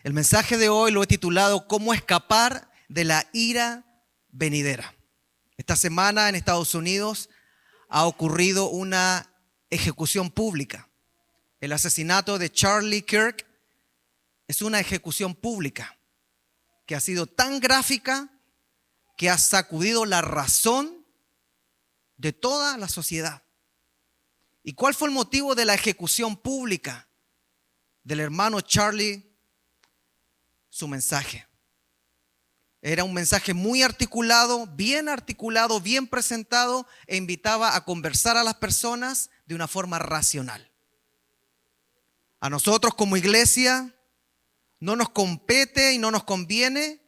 El mensaje de hoy lo he titulado ¿Cómo escapar de la ira venidera? Esta semana en Estados Unidos ha ocurrido una ejecución pública. El asesinato de Charlie Kirk es una ejecución pública que ha sido tan gráfica que ha sacudido la razón de toda la sociedad. ¿Y cuál fue el motivo de la ejecución pública del hermano Charlie? Su mensaje. Era un mensaje muy articulado, bien presentado, e invitaba a conversar a las personas de una forma racional. A nosotros como iglesia no nos compete y no nos conviene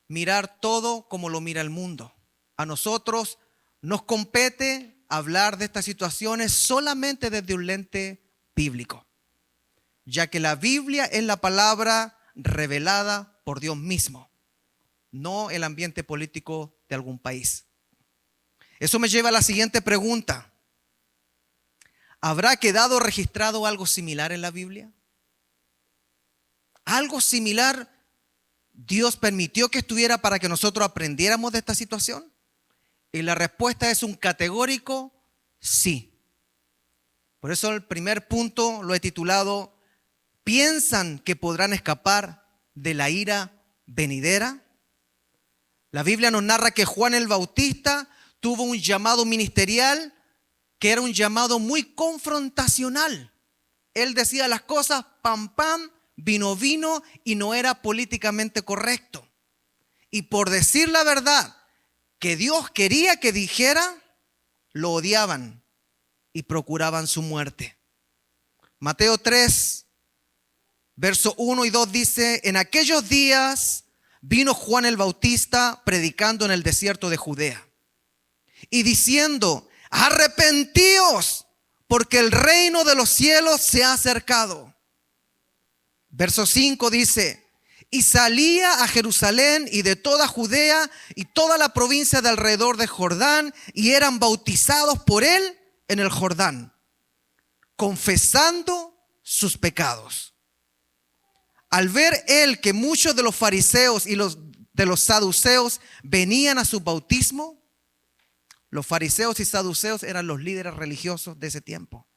mirar todo como lo mira el mundo. A nosotros nos compete hablar de estas situaciones solamente desde un lente bíblico, ya que la Biblia es la palabra revelada por Dios mismo, no el ambiente político de algún país. Eso me lleva a la siguiente pregunta. ¿Habrá quedado registrado algo similar en la Biblia? ¿Algo similar Dios permitió que estuviera para que nosotros aprendiéramos de esta situación? Y la respuesta es un categórico sí. Por eso el primer punto lo he titulado ¿Piensan que podrán escapar de la ira venidera? La Biblia nos narra que Juan el Bautista tuvo un llamado ministerial que era un llamado muy confrontacional. Él decía las cosas pam pam, vino vino, y no era políticamente correcto. Y por decir la verdad que Dios quería que dijera, lo odiaban y procuraban su muerte. Mateo 3 verso 1 y 2 dice: en aquellos días vino Juan el Bautista predicando en el desierto de Judea y diciendo: arrepentíos, porque el reino de los cielos se ha acercado. Verso 5 dice: y salía a Jerusalén y de toda Judea y toda la provincia de alrededor de Jordán, y eran bautizados por él en el Jordán, confesando sus pecados. Al ver él que muchos de los fariseos y de los saduceos venían a su bautismo, los fariseos y saduceos eran los líderes religiosos de ese tiempo.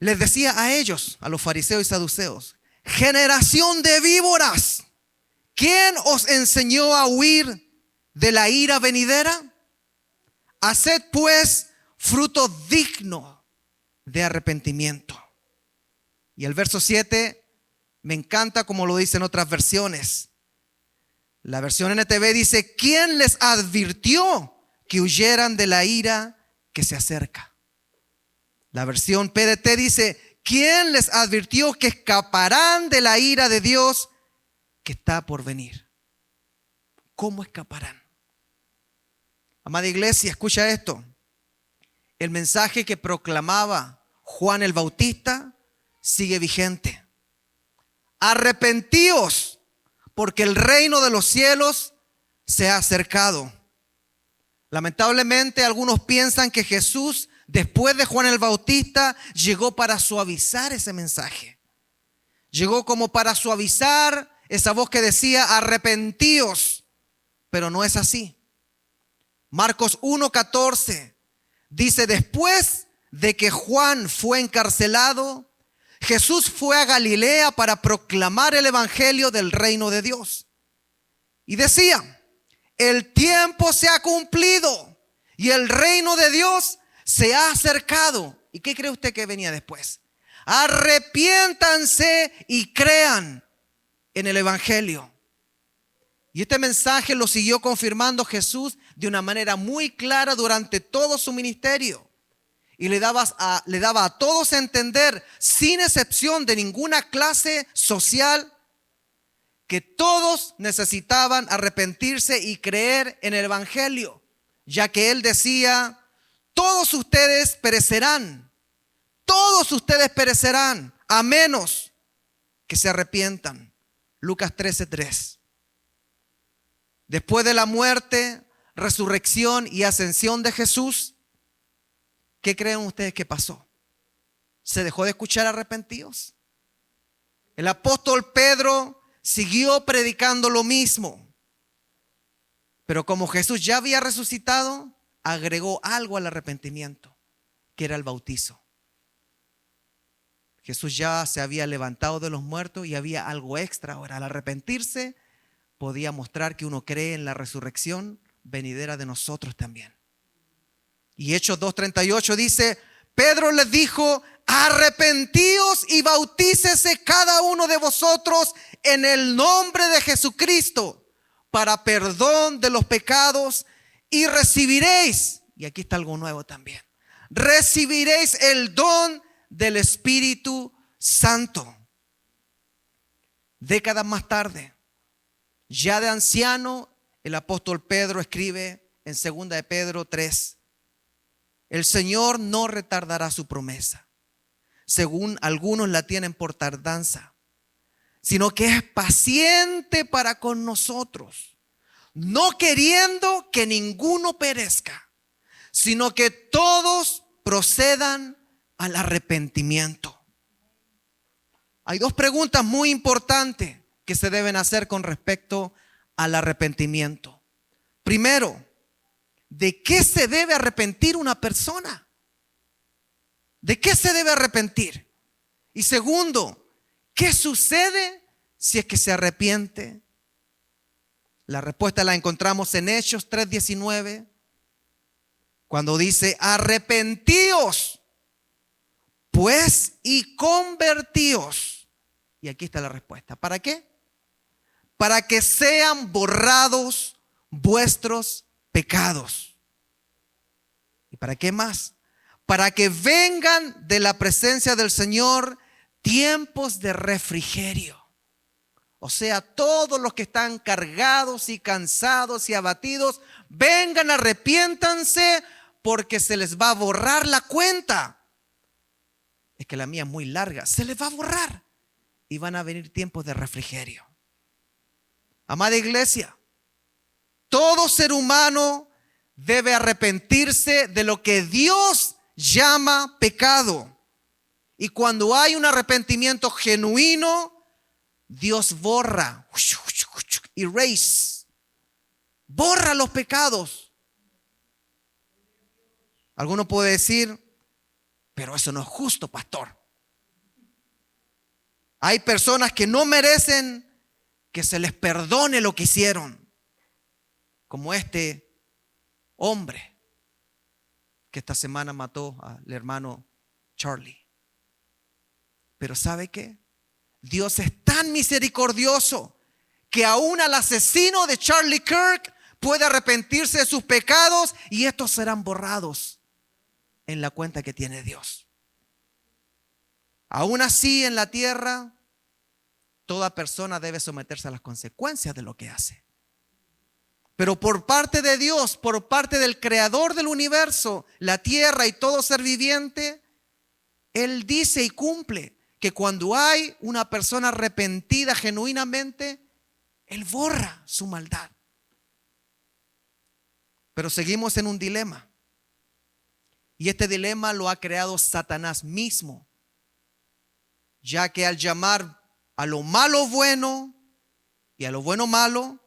Les decía a ellos, a los fariseos y saduceos: generación de víboras, ¿quién os enseñó a huir de la ira venidera? Haced pues fruto digno de arrepentimiento. Y el verso 7 me encanta como lo dicen otras versiones. La versión NTV dice: ¿quién les advirtió que huyeran de la ira que se acerca? La versión PDT dice: ¿quién les advirtió que escaparán de la ira de Dios que está por venir? ¿Cómo escaparán? Amada iglesia, escucha esto. El mensaje que proclamaba Juan el Bautista sigue vigente. Arrepentíos, porque el reino de los cielos se ha acercado. Lamentablemente, algunos piensan que Jesús, después de Juan el Bautista, llegó para suavizar ese mensaje. Llegó como para suavizar esa voz que decía: arrepentíos, pero no es así. Marcos 1:14 dice: después de que Juan fue encarcelado, Jesús fue a Galilea para proclamar el evangelio del reino de Dios. Y decía: el tiempo se ha cumplido y el reino de Dios se ha acercado. ¿Y qué cree usted que venía después? Arrepiéntanse y crean en el evangelio. Y este mensaje lo siguió confirmando Jesús de una manera muy clara durante todo su ministerio. Y le daba a todos a entender, sin excepción de ninguna clase social, que todos necesitaban arrepentirse y creer en el evangelio, ya que él decía: todos ustedes perecerán, a menos que se arrepientan. Lucas 13:3. Después de la muerte, resurrección y ascensión de Jesús, ¿qué creen ustedes que pasó? ¿Se dejó de escuchar arrepentidos? El apóstol Pedro siguió predicando lo mismo. Pero como Jesús ya había resucitado, agregó algo al arrepentimiento, que era el bautizo. Jesús ya se había levantado de los muertos y había algo extra. Ahora, al arrepentirse, podía mostrar que uno cree en la resurrección venidera de nosotros también. Y Hechos 2:38 dice, Pedro les dijo, arrepentíos y bautícese cada uno de vosotros en el nombre de Jesucristo para perdón de los pecados y recibiréis, y aquí está algo nuevo también, recibiréis el don del Espíritu Santo. Décadas más tarde, ya de anciano, el apóstol Pedro escribe en 2 de Pedro 3, el Señor no retardará su promesa, según algunos la tienen por tardanza, sino que es paciente para con nosotros, no queriendo que ninguno perezca, sino que todos procedan al arrepentimiento. Hay dos preguntas muy importantes que se deben hacer con respecto al arrepentimiento. Primero, ¿de qué se debe arrepentir una persona? ¿De qué se debe arrepentir? Y segundo, ¿qué sucede si es que se arrepiente? La respuesta la encontramos en Hechos 3:19, cuando dice, arrepentíos pues y convertíos. Y aquí está la respuesta. ¿Para qué? Para que sean borrados vuestros pecados. ¿Y para qué más? Para que vengan de la presencia del Señor tiempos de refrigerio. O sea, todos los que están cargados y cansados y abatidos, vengan, arrepiéntanse, porque se les va a borrar la cuenta. Es que la mía es muy larga, se les va a borrar y van a venir tiempos de refrigerio. Amada iglesia, todo ser humano debe arrepentirse de lo que Dios llama pecado. Y cuando hay un arrepentimiento genuino, Dios borra, erase, borra los pecados. Alguno puede decir, pero eso no es justo, pastor. Hay personas que no merecen que se les perdone lo que hicieron, como este hombre que esta semana mató al hermano Charlie. Pero ¿sabe qué? Dios es tan misericordioso que aún al asesino de Charlie Kirk puede arrepentirse de sus pecados y estos serán borrados en la cuenta que tiene Dios. Aún así, en la tierra, toda persona debe someterse a las consecuencias de lo que hace. Pero por parte de Dios, por parte del creador del universo, la tierra y todo ser viviente, Él dice y cumple que cuando hay una persona arrepentida genuinamente, Él borra su maldad. Pero seguimos en un dilema. Y este dilema lo ha creado Satanás mismo, ya que al llamar a lo malo bueno y a lo bueno malo,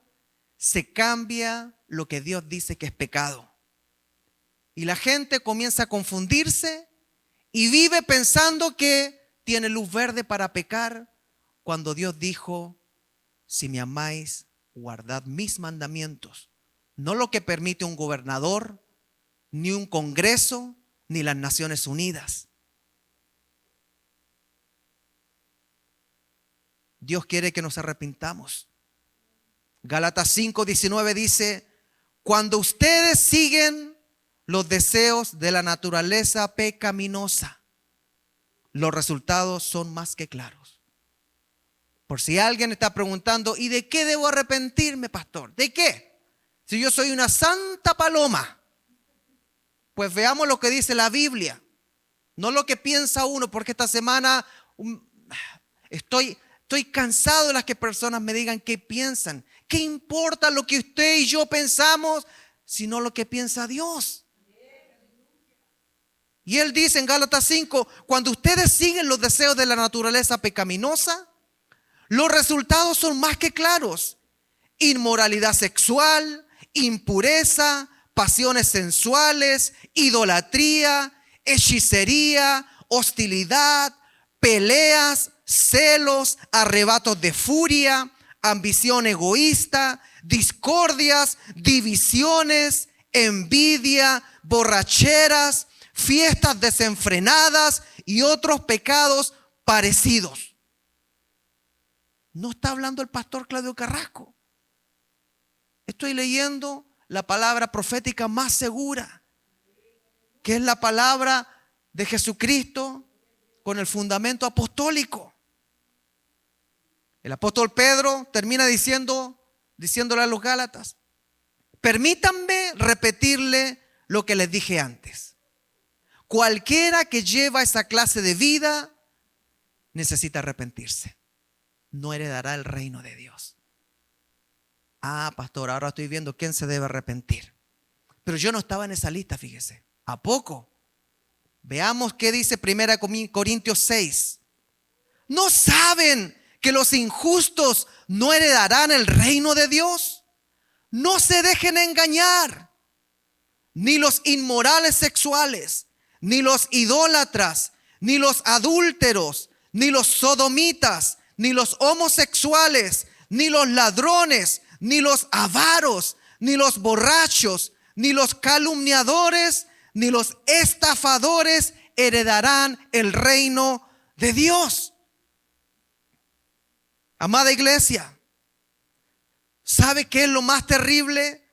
se cambia lo que Dios dice que es pecado. Y la gente comienza a confundirse y vive pensando que tiene luz verde para pecar, cuando Dios dijo, si me amáis, guardad mis mandamientos. No lo que permite un gobernador, ni un congreso, ni las Naciones Unidas. Dios quiere que nos arrepintamos. Gálatas 5:19 dice, cuando ustedes siguen los deseos de la naturaleza pecaminosa, los resultados son más que claros. Por si alguien está preguntando, ¿y de qué debo arrepentirme, pastor? ¿De qué? Si yo soy una santa paloma. Pues veamos lo que dice la Biblia, no lo que piensa uno, porque esta semana estoy cansado de las que personas me digan qué piensan. ¿Qué importa lo que usted y yo pensamos, sino lo que piensa Dios? Y Él dice en Gálatas 5, cuando ustedes siguen los deseos de la naturaleza pecaminosa, los resultados son más que claros. Inmoralidad sexual, impureza, pasiones sensuales, idolatría, hechicería, hostilidad, peleas, celos, arrebatos de furia, ambición egoísta, discordias, divisiones, envidia, borracheras, fiestas desenfrenadas y otros pecados parecidos. No está hablando el pastor Claudio Carrasco. Estoy leyendo la palabra profética más segura, que es la palabra de Jesucristo con el fundamento apostólico. El apóstol Pedro termina diciéndole a los Gálatas: permítanme repetirle lo que les dije antes. Cualquiera que lleva esa clase de vida necesita arrepentirse. No heredará el reino de Dios. Ah, pastor, ahora estoy viendo quién se debe arrepentir. Pero yo no estaba en esa lista, fíjese. ¿A poco? Veamos qué dice 1 Corintios 6. ¿No saben que los injustos no heredarán el reino de Dios? No se dejen engañar. Ni los inmorales sexuales, ni los idólatras, ni los adúlteros, ni los sodomitas, ni los homosexuales, ni los ladrones, ni los avaros, ni los borrachos, ni los calumniadores, ni los estafadores heredarán el reino de Dios. Amada iglesia, ¿sabe qué es lo más terrible?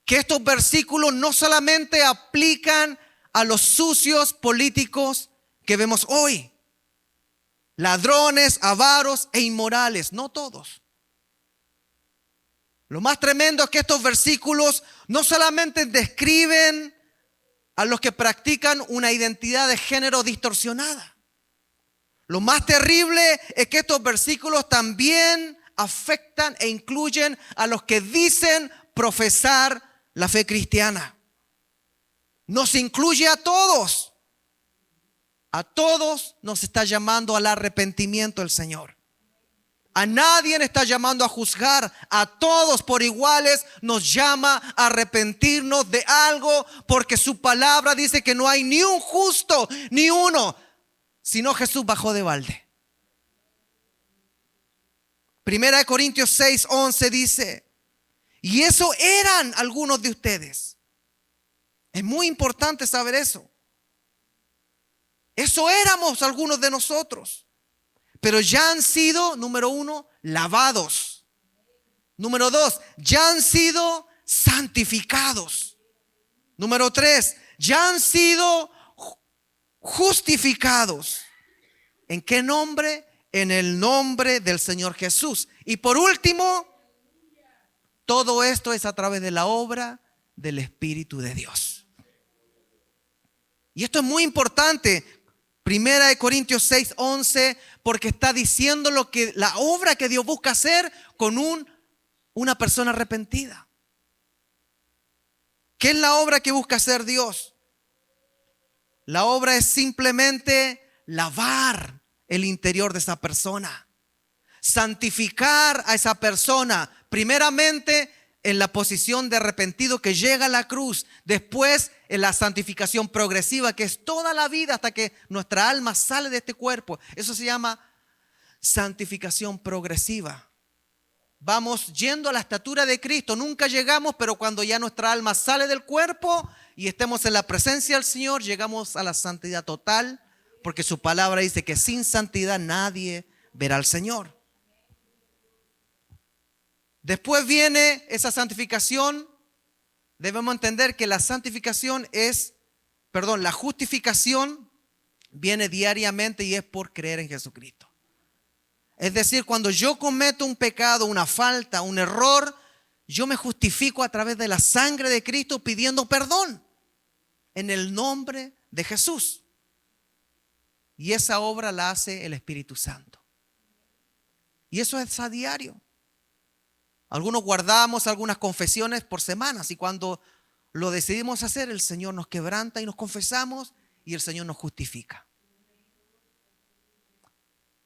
Que estos versículos no solamente aplican a los sucios políticos que vemos hoy, ladrones, avaros e inmorales, no todos. Lo más tremendo es que estos versículos no solamente describen a los que practican una identidad de género distorsionada. Lo más terrible es que estos versículos también afectan e incluyen a los que dicen profesar la fe cristiana. Nos incluye a todos. A todos nos está llamando al arrepentimiento el Señor. A nadie está llamando a juzgar. A todos por iguales nos llama a arrepentirnos de algo, porque su palabra dice que no hay ni un justo, ni uno, sino Jesús bajó de balde. 1 Corintios 6:11 dice: y eso eran algunos de ustedes. Es muy importante saber eso. Eso éramos algunos de nosotros. Pero ya han sido, número 1, lavados. Número 2, ya han sido santificados. Número 3, ya han sido justificados. ¿En qué nombre? En el nombre del Señor Jesús. Y por último, todo esto es a través de la obra del Espíritu de Dios. Y esto es muy importante. 1 Corintios 6:11, porque está diciendo la obra que Dios busca hacer con una persona arrepentida. ¿Qué es la obra que busca hacer Dios? La obra es simplemente lavar el interior de esa persona, santificar a esa persona, primeramente en la posición de arrepentido que llega a la cruz, después en la santificación progresiva, que es toda la vida hasta que nuestra alma sale de este cuerpo. Eso se llama santificación progresiva. Vamos yendo a la estatura de Cristo. Nunca llegamos, pero cuando ya nuestra alma sale del cuerpo y estemos en la presencia del Señor, llegamos a la santidad total, porque su palabra dice que sin santidad nadie verá al Señor. Después viene esa santificación. Debemos entender que la justificación viene diariamente y es por creer en Jesucristo. Es decir, cuando yo cometo un pecado, una falta, un error, yo me justifico a través de la sangre de Cristo pidiendo perdón en el nombre de Jesús. Y esa obra la hace el Espíritu Santo. Y eso es a diario. Algunos guardamos algunas confesiones por semanas y cuando lo decidimos hacer, el Señor nos quebranta y nos confesamos y el Señor nos justifica.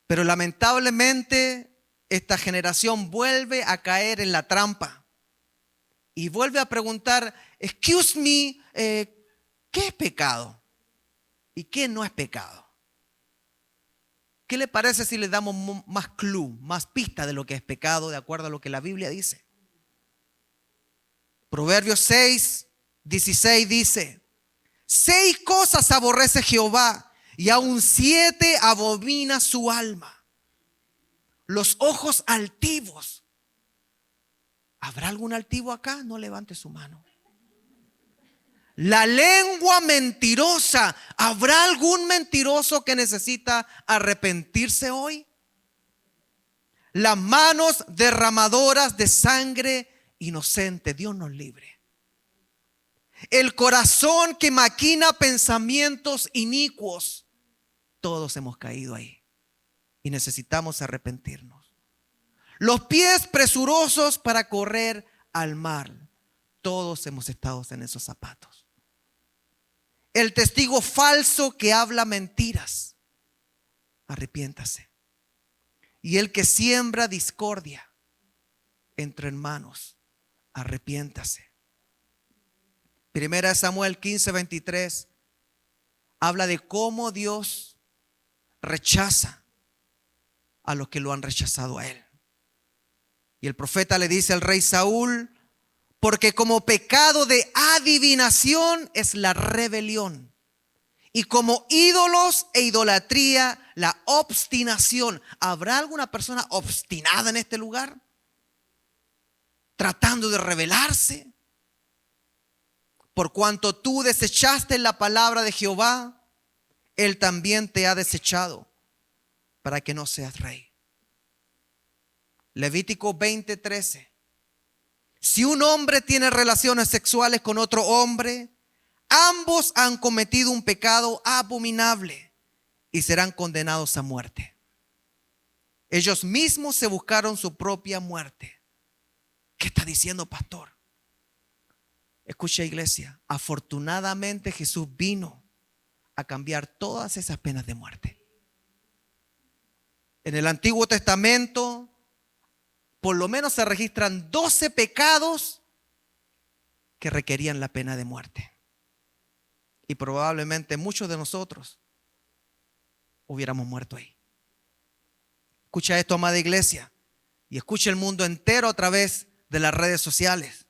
Pero lamentablemente esta generación vuelve a caer en la trampa y vuelve a preguntar, excuse me, ¿qué es pecado? ¿Y qué no es pecado? ¿Qué le parece si le damos más clue, más pista de lo que es pecado, de acuerdo a lo que la Biblia dice? Proverbios 6:16 dice, 6 cosas aborrece Jehová y aún 7 abomina su alma. Los ojos altivos. ¿Habrá algún altivo acá? No levante su mano. La lengua mentirosa. ¿Habrá algún mentiroso que necesita arrepentirse hoy? Las manos derramadoras de sangre inocente. Dios nos libre. El corazón que maquina pensamientos inicuos. Todos hemos caído ahí y necesitamos arrepentirnos. Los pies presurosos para correr al mal. Todos hemos estado en esos zapatos. El testigo falso que habla mentiras. Arrepiéntase. Y el que siembra discordia entre hermanos. Arrepiéntase. Primera de Samuel 15:23 habla de cómo Dios rechaza a los que lo han rechazado a él. Y el profeta le dice al rey Saúl, porque como pecado de adivinación es la rebelión, y como ídolos e idolatría la obstinación. ¿Habrá alguna persona obstinada en este lugar? Tratando de rebelarse. Por cuanto tú desechaste la palabra de Jehová, Él también te ha desechado para que no seas rey. Levítico 20:13. Si un hombre tiene relaciones sexuales con otro hombre, ambos han cometido un pecado abominable y serán condenados a muerte. Ellos mismos se buscaron su propia muerte. ¿Qué está diciendo, pastor? Escucha, iglesia, afortunadamente Jesús vino a cambiar todas esas penas de muerte. En el Antiguo Testamento, por lo menos se registran 12 pecados que requerían la pena de muerte. Y probablemente muchos de nosotros hubiéramos muerto ahí. Escucha esto, amada iglesia, y escucha el mundo entero a través de las redes sociales.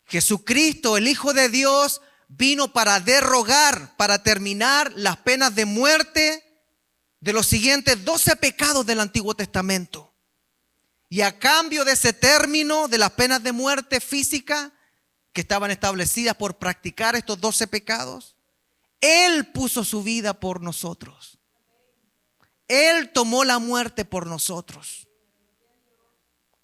Jesucristo, el Hijo de Dios, vino para derogar, para terminar las penas de muerte de los siguientes 12 pecados del Antiguo Testamento. Y a cambio de ese término de las penas de muerte física que estaban establecidas por practicar estos 12 pecados, Él puso su vida por nosotros. Él tomó la muerte por nosotros.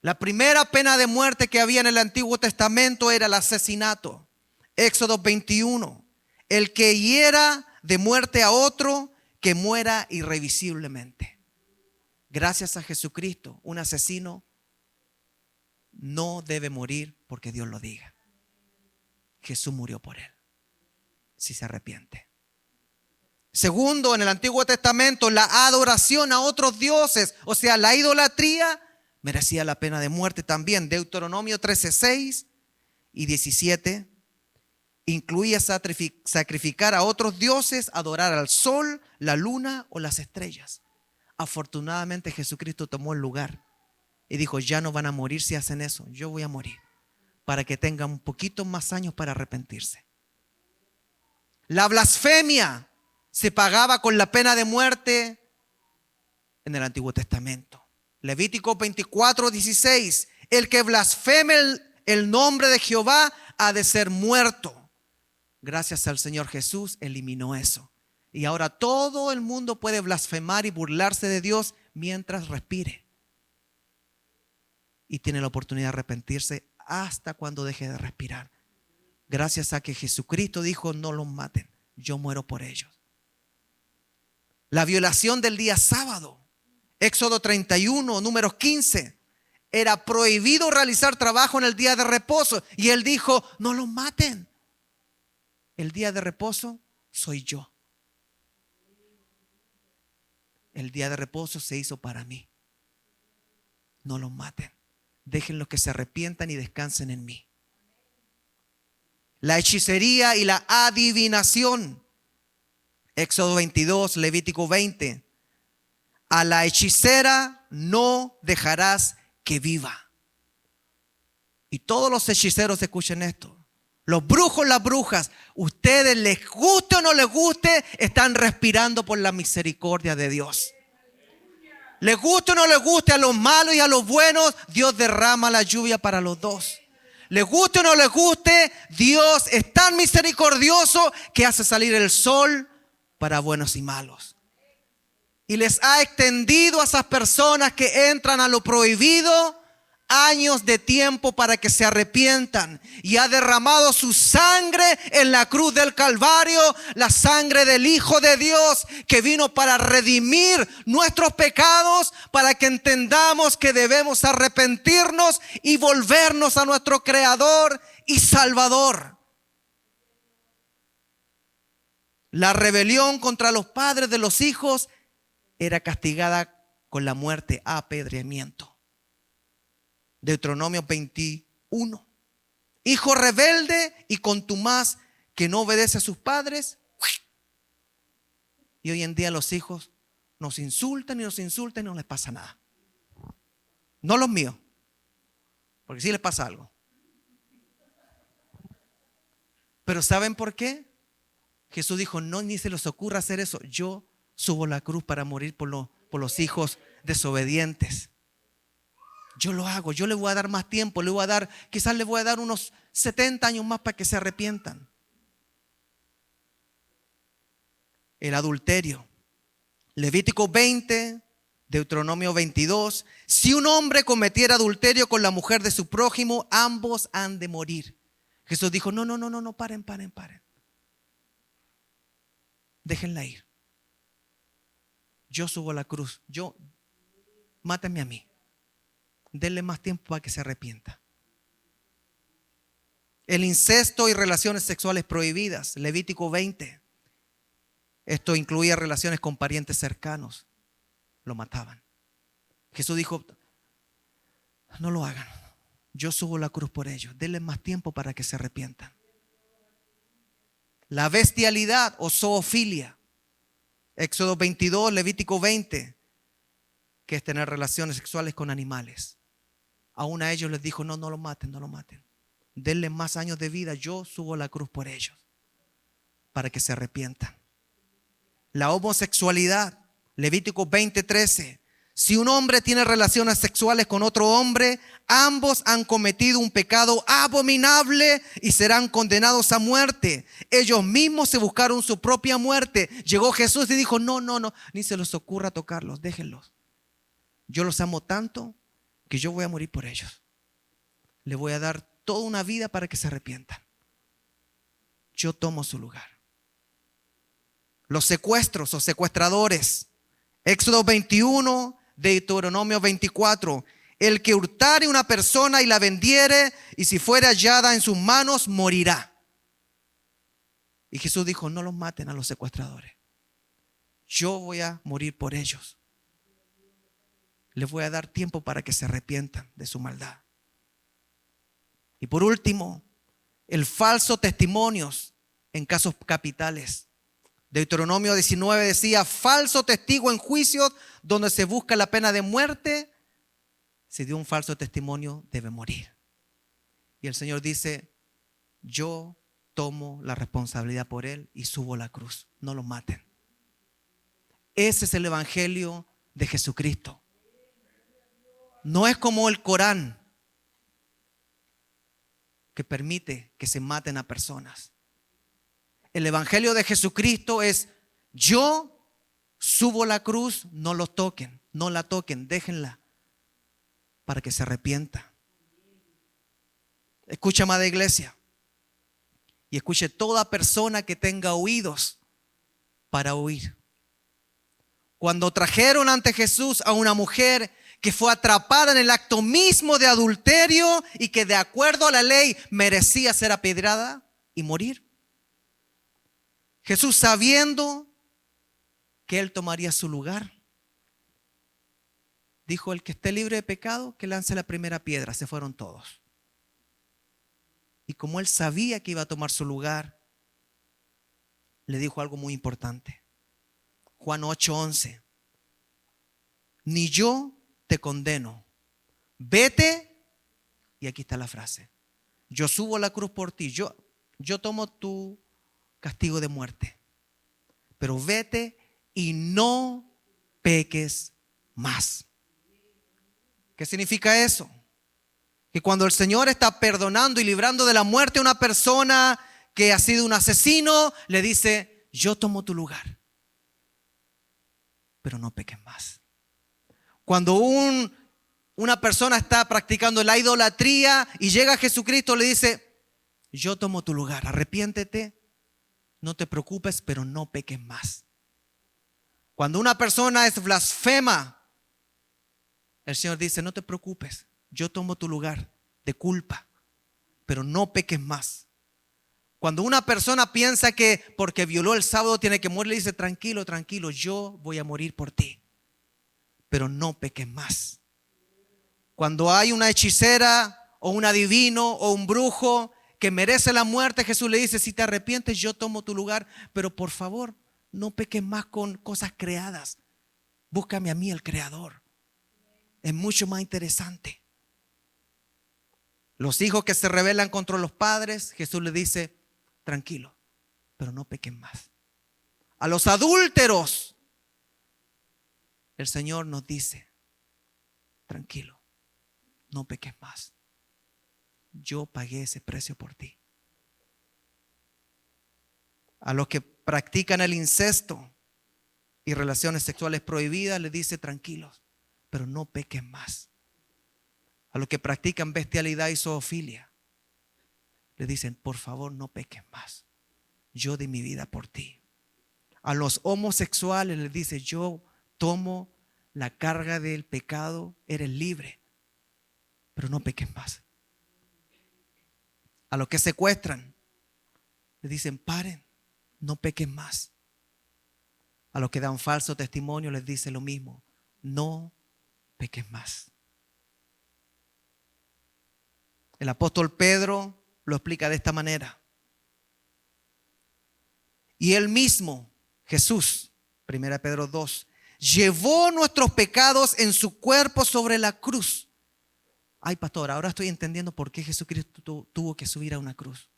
La primera pena de muerte que había en el Antiguo Testamento era el asesinato. Éxodo 21. El que hiera de muerte a otro, que muera irrevisiblemente. Gracias a Jesucristo, un asesino no debe morir porque Dios lo diga. Jesús murió por él, si se arrepiente. Segundo, en el Antiguo Testamento, la adoración a otros dioses, o sea, la idolatría, merecía la pena de muerte también. Deuteronomio 13:6 y 17 incluía sacrificar a otros dioses, adorar al sol, la luna o las estrellas. Afortunadamente Jesucristo tomó el lugar y dijo, ya no van a morir si hacen eso, yo voy a morir para que tengan un poquito más años para arrepentirse. La blasfemia se pagaba con la pena de muerte en el Antiguo Testamento. Levítico 24:16, el que blasfeme el nombre de Jehová ha de ser muerto. Gracias al Señor Jesús eliminó eso. Y ahora todo el mundo puede blasfemar y burlarse de Dios mientras respire. Y tiene la oportunidad de arrepentirse hasta cuando deje de respirar. Gracias a que Jesucristo dijo, no los maten, yo muero por ellos. La violación del día sábado. Éxodo 31, números 15. Era prohibido realizar trabajo en el día de reposo. Y él dijo, no los maten. El día de reposo soy yo. El día de reposo se hizo para mí. no los maten. Déjenlos que se arrepientan y descansen en mí. La hechicería y la adivinación. Éxodo 22, Levítico 20. A la hechicera no dejarás que viva. Y todos los hechiceros escuchen esto. Los brujos, las brujas, ustedes les guste o no les guste, están respirando por la misericordia de Dios. Les guste o no les guste, a los malos y a los buenos, Dios derrama la lluvia para los dos. Les guste o no les guste, Dios es tan misericordioso que hace salir el sol para buenos y malos. Y les ha extendido a esas personas que entran a lo prohibido años de tiempo para que se arrepientan, y ha derramado su sangre en la cruz del Calvario, la sangre del Hijo de Dios que vino para redimir nuestros pecados, para que entendamos que debemos arrepentirnos y volvernos a nuestro Creador y Salvador. La rebelión contra los padres de los hijos era castigada con la muerte, apedreamiento. Deuteronomio 21. Hijo rebelde y contumaz que no obedece a sus padres. Y hoy en día los hijos nos insultan y no les pasa nada. No los míos, porque sí les pasa algo. Pero ¿saben por qué? Jesús dijo, no, ni se les ocurra hacer eso. Yo subo la cruz para morir por los hijos desobedientes. Yo lo hago, yo le voy a dar más tiempo, quizás le voy a dar unos 70 años más para que se arrepientan. El adulterio. Levítico 20, Deuteronomio 22. Si un hombre cometiera adulterio con la mujer de su prójimo, ambos han de morir. Jesús dijo, no, paren. Déjenla ir. Yo subo la cruz, mátenme a mí. Denle más tiempo para que se arrepienta. El incesto y relaciones sexuales prohibidas. Levítico 20. Esto incluía relaciones con parientes cercanos. Lo mataban. Jesús dijo, no lo hagan. Yo subo la cruz por ellos. Denle más tiempo para que se arrepientan. La bestialidad o zoofilia. Éxodo 22, Levítico 20. Que es tener relaciones sexuales con animales. Aún a ellos les dijo, no lo maten. Denle más años de vida, yo subo la cruz por ellos, para que se arrepientan. La homosexualidad, Levítico 20:13. Si un hombre tiene relaciones sexuales con otro hombre, ambos han cometido un pecado abominable y serán condenados a muerte. Ellos mismos se buscaron su propia muerte. Llegó Jesús y dijo, no, ni se les ocurra tocarlos, déjenlos. Yo los amo tanto que yo voy a morir por ellos. Le voy a dar toda una vida para que se arrepientan. Yo tomo su lugar. Los secuestros o secuestradores. Éxodo 21, Deuteronomio 24. El que hurtare una persona y la vendiere, y si fuere hallada en sus manos, morirá. Y Jesús dijo, no los maten a los secuestradores. Yo voy a morir por ellos. Les voy a dar tiempo para que se arrepientan de su maldad. Y por último, el falso testimonios en casos capitales. Deuteronomio 19 decía, falso testigo en juicios donde se busca la pena de muerte, si dio un falso testimonio debe morir. Y el Señor dice, yo tomo la responsabilidad por él y subo la cruz. No lo maten. Ese es el evangelio de Jesucristo. No es como el Corán, que permite que se maten a personas. El evangelio de Jesucristo es, yo subo la cruz, no lo toquen, no la toquen, déjenla para que se arrepienta. Escucha, amada iglesia, y escuche toda persona que tenga oídos para oír. Cuando trajeron ante Jesús a una mujer que fue atrapada en el acto mismo de adulterio y que de acuerdo a la ley merecía ser apedreada y morir, Jesús, sabiendo que él tomaría su lugar, dijo: el que esté libre de pecado, que lance la primera piedra. Se fueron todos. Y como él sabía que iba a tomar su lugar, le dijo algo muy importante. Juan 8:11. Ni yo te condeno. Vete. Y aquí está la frase. Yo subo a la cruz por ti. Yo tomo tu castigo de muerte. Pero vete y no peques más. ¿Qué significa eso? Que cuando el Señor está perdonando y librando de la muerte a una persona que ha sido un asesino, le dice: yo tomo tu lugar, pero no peques más. Cuando una persona está practicando la idolatría y llega a Jesucristo, le dice: yo tomo tu lugar, arrepiéntete, no te preocupes, pero no peques más. Cuando una persona es blasfema, el Señor dice: no te preocupes, yo tomo tu lugar de culpa, pero no peques más. Cuando una persona piensa que porque violó el sábado tiene que morir, le dice: tranquilo, tranquilo, yo voy a morir por ti, pero no peques más. Cuando hay una hechicera o un adivino o un brujo que merece la muerte, Jesús le dice: si te arrepientes, yo tomo tu lugar, pero por favor, no peques más con cosas creadas. Búscame a mí, el Creador. Es mucho más interesante. Los hijos que se rebelan contra los padres, Jesús le dice: tranquilo, pero no pequen más. A los adúlteros, el Señor nos dice: tranquilo, no peques más. Yo pagué ese precio por ti. A los que practican el incesto y relaciones sexuales prohibidas, les dice: tranquilos, pero no pequen más. A los que practican bestialidad y zoofilia, le dicen: por favor, no peques más. Yo di mi vida por ti. A los homosexuales les dice: yo tomo la carga del pecado, eres libre, pero no peques más. A los que secuestran, les dicen: paren, no pequen más. A los que dan falso testimonio les dice lo mismo: no peques más. El apóstol Pedro lo explica de esta manera. Y él mismo, Jesús, 1 Pedro 2, llevó nuestros pecados en su cuerpo sobre la cruz. Ay, pastor, ahora estoy entendiendo por qué Jesucristo tuvo que subir a una cruz.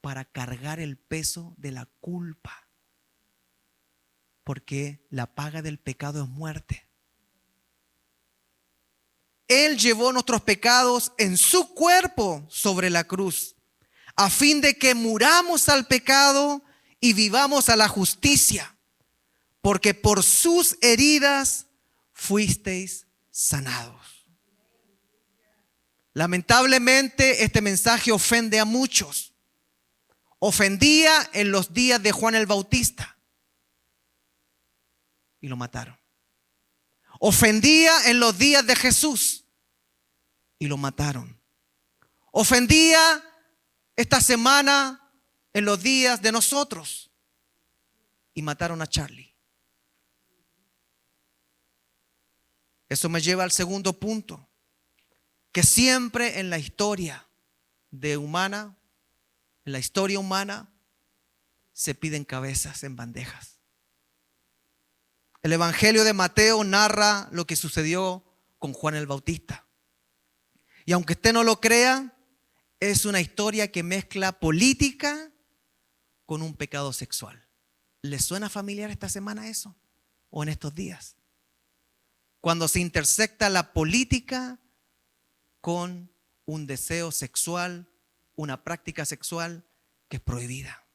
Para cargar el peso de la culpa. Porque la paga del pecado es muerte. Él llevó nuestros pecados en su cuerpo sobre la cruz, a fin de que muramos al pecado y vivamos a la justicia, porque por sus heridas fuisteis sanados. Lamentablemente, este mensaje ofende a muchos. Ofendía en los días de Juan el Bautista y lo mataron. Ofendía en los días de Jesús y lo mataron. Ofendía esta semana en los días de nosotros y mataron a Charlie. Eso me lleva al segundo punto, que siempre en la historia humana se piden cabezas en bandejas. El Evangelio de Mateo narra lo que sucedió con Juan el Bautista. Y aunque usted no lo crea, es una historia que mezcla política con un pecado sexual. ¿Le suena familiar esta semana eso? ¿O en estos días? Cuando se intersecta la política con un deseo sexual, una práctica sexual que es prohibida.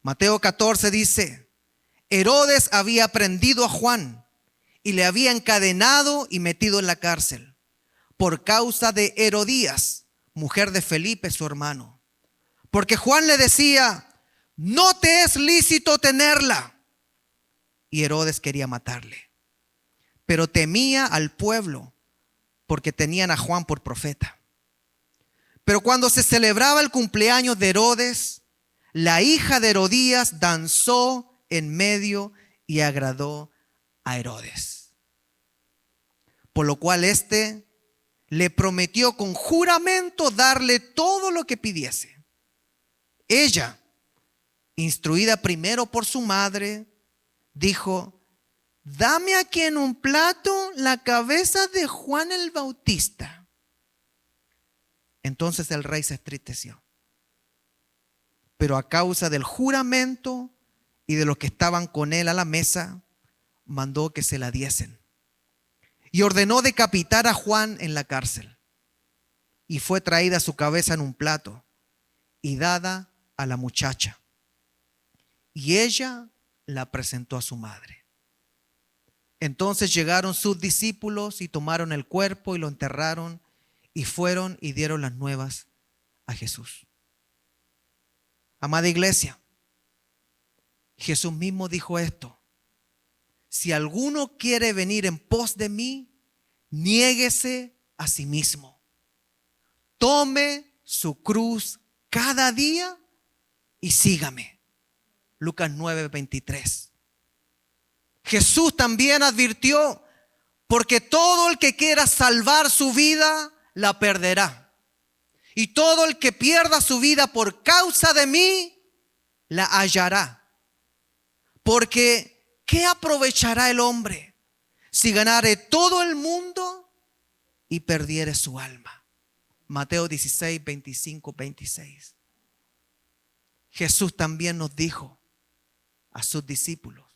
Mateo 14 dice: Herodes había prendido a Juan y le había encadenado y metido en la cárcel por causa de Herodías, mujer de Felipe, su hermano. Porque Juan le decía: no te es lícito tenerla. Y Herodes quería matarle, pero temía al pueblo porque tenían a Juan por profeta. Pero cuando se celebraba el cumpleaños de Herodes, la hija de Herodías danzó en medio y agradó a Herodes. por lo cual éste le prometió con juramento darle todo lo que pidiese. Ella, instruida primero por su madre, dijo: dame aquí en un plato la cabeza de Juan el Bautista. Entonces el rey se entristeció, pero a causa del juramento y de los que estaban con él a la mesa, mandó que se la diesen. Y ordenó decapitar a Juan en la cárcel. Y fue traída su cabeza en un plato y dada a la muchacha. Y ella la presentó a su madre. Entonces llegaron sus discípulos y tomaron el cuerpo y lo enterraron y fueron y dieron las nuevas a Jesús. Amada iglesia, Jesús mismo dijo esto: si alguno quiere venir en pos de mí, niéguese a sí mismo. Tome su cruz cada día y sígame. Lucas 9:23. Jesús también advirtió: porque todo el que quiera salvar su vida, la perderá. Y todo el que pierda su vida por causa de mí, la hallará. Porque ¿qué aprovechará el hombre si ganare todo el mundo y perdiere su alma? Mateo 16, 25, 26. Jesús también nos dijo a sus discípulos: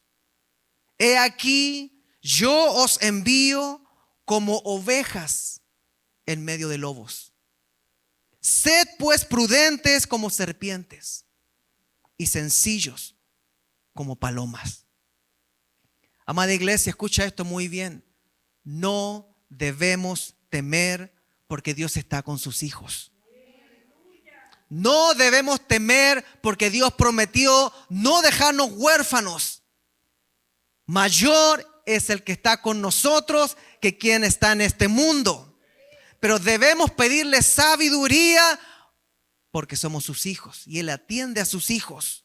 he aquí, yo os envío como ovejas en medio de lobos. Sed pues prudentes como serpientes y sencillos como palomas. Amada iglesia, escucha esto muy bien. No debemos temer porque Dios está con sus hijos. No debemos temer porque Dios prometió no dejarnos huérfanos. Mayor es el que está con nosotros que quien está en este mundo. Pero debemos pedirle sabiduría porque somos sus hijos y Él atiende a sus hijos.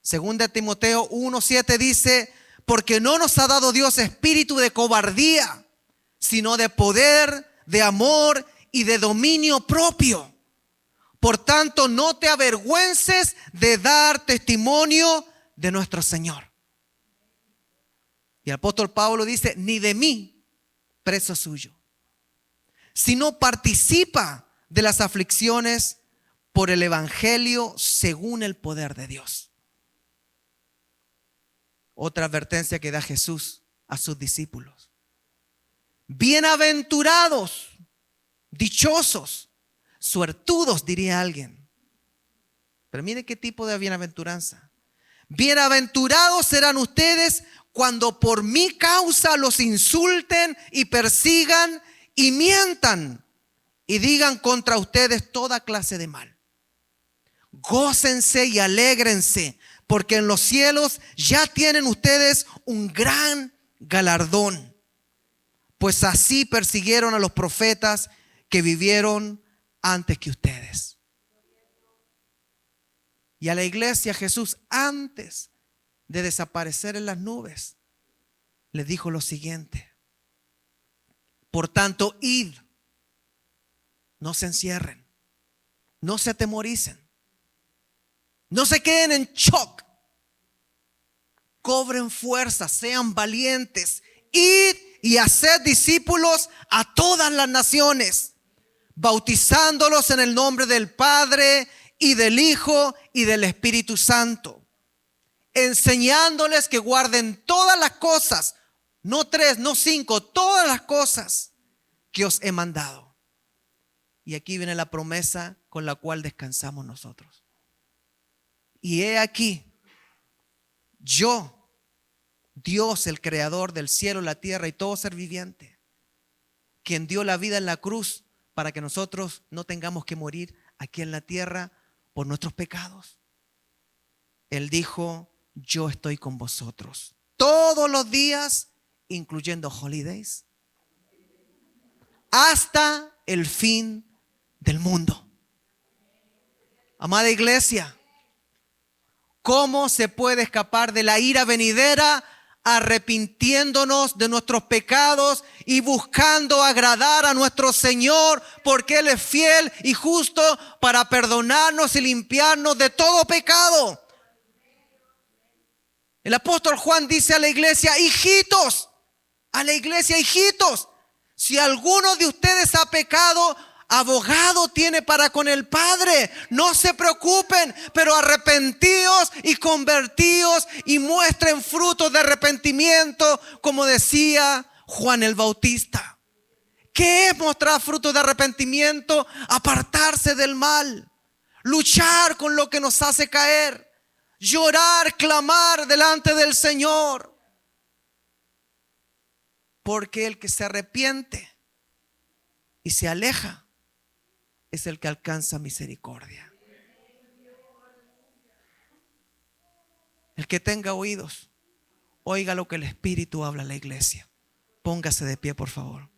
Segunda Timoteo 1:7 dice: porque no nos ha dado Dios espíritu de cobardía, sino de poder, de amor y de dominio propio. Por tanto, no te avergüences de dar testimonio de nuestro Señor. Y el apóstol Pablo dice: ni de mí, preso suyo, sino participa de las aflicciones por el evangelio según el poder de Dios. Otra advertencia que da Jesús a sus discípulos: bienaventurados, dichosos, suertudos, diría alguien. Pero mire qué tipo de bienaventuranza. Bienaventurados serán ustedes cuando por mi causa los insulten y persigan y mientan y digan contra ustedes toda clase de mal. Gócense y alégrense, porque en los cielos ya tienen ustedes un gran galardón. Pues así persiguieron a los profetas que vivieron antes que ustedes. Y a la iglesia Jesús, antes de desaparecer en las nubes, le dijo lo siguiente: por tanto, id, no se encierren, no se atemoricen, no se queden en shock, cobren fuerza, sean valientes, id y haced discípulos a todas las naciones, bautizándolos en el nombre del Padre y del Hijo y del Espíritu Santo, enseñándoles que guarden todas las cosas, no 3, no 5, todas las cosas que os he mandado. Y aquí viene la promesa con la cual descansamos nosotros. Y he aquí, yo, Dios, el creador del cielo, la tierra y todo ser viviente, quien dio la vida en la cruz para que nosotros no tengamos que morir aquí en la tierra por nuestros pecados. Él dijo: yo estoy con vosotros todos los días, incluyendo holidays, hasta el fin del mundo. Amada iglesia, ¿cómo se puede escapar de la ira venidera arrepintiéndonos de nuestros pecados y buscando agradar a nuestro Señor, porque Él es fiel y justo para perdonarnos y limpiarnos de todo pecado. El apóstol Juan dice a la iglesia, hijitos, si alguno de ustedes ha pecado, abogado tiene para con el Padre. No se preocupen, pero arrepentíos y convertíos y muestren frutos de arrepentimiento, como decía Juan el Bautista. ¿Qué es mostrar frutos de arrepentimiento? Apartarse del mal, luchar con lo que nos hace caer, llorar, clamar delante del Señor. Porque el que se arrepiente y se aleja es el que alcanza misericordia. El que tenga oídos, oiga lo que el Espíritu habla a la iglesia. Póngase de pie, por favor.